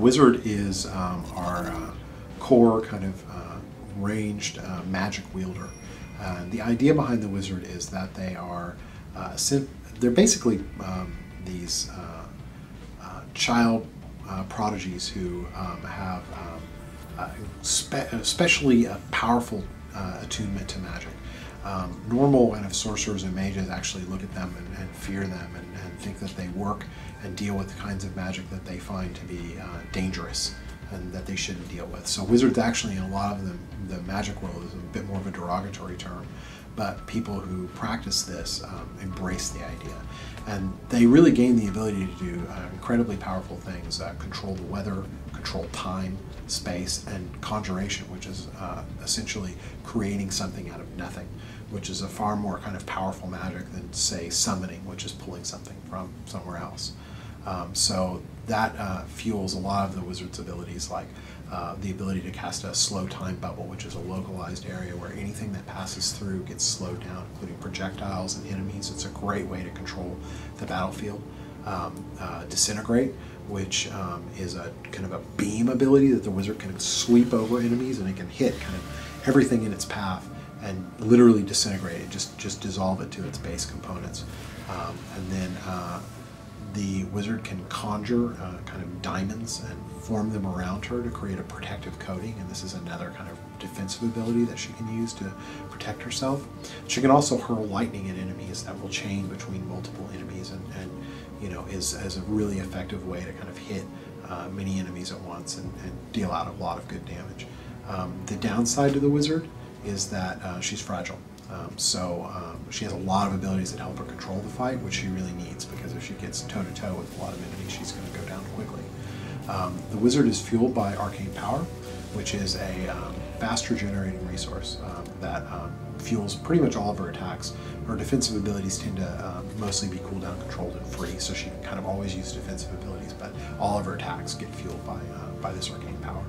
wizard is our core kind of ranged magic wielder. The idea behind the wizard is that they are they're basically these child prodigies who have especially a powerful attunement to magic. Normal kind of sorcerers and mages actually look at them and fear them and think that they work and deal with the kinds of magic that they find to be dangerous and that they shouldn't deal with. So wizards actually, in a lot of the magic world, is a bit more of a derogatory term, but people who practice this embrace the idea. And they really gain the ability to do incredibly powerful things, control the weather, control time, space, and conjuration, which is essentially creating something out of nothing, which is a far more kind of powerful magic than, say, summoning, which is pulling something from somewhere else. So that fuels a lot of the wizard's abilities, like the ability to cast a slow time bubble, which is a localized area where anything that passes through gets slowed down, including projectiles and enemies. It's a great way to control the battlefield. Disintegrate, which is a kind of a beam ability that the wizard can sweep over enemies, and it can hit kind of everything in its path and literally disintegrate it, just dissolve it to its base components. And then the wizard can conjure kind of diamonds and form them around her to create a protective coating, and this is another kind of defensive ability that she can use to protect herself. She can also hurl lightning at enemies that will chain between multiple enemies, and you know, is a really effective way to kind of hit many enemies at once and deal out a lot of good damage. The downside to the wizard is that she's fragile. She has a lot of abilities that help her control the fight, which she really needs, because if she gets toe-to-toe with a lot of enemies, she's going to go down quickly. The wizard is fueled by arcane power, which is a fast regenerating resource that fuels pretty much all of her attacks. Her defensive abilities tend to mostly be cooldown controlled and free, so she can kind of always use defensive abilities, but all of her attacks get fueled by this arcane power.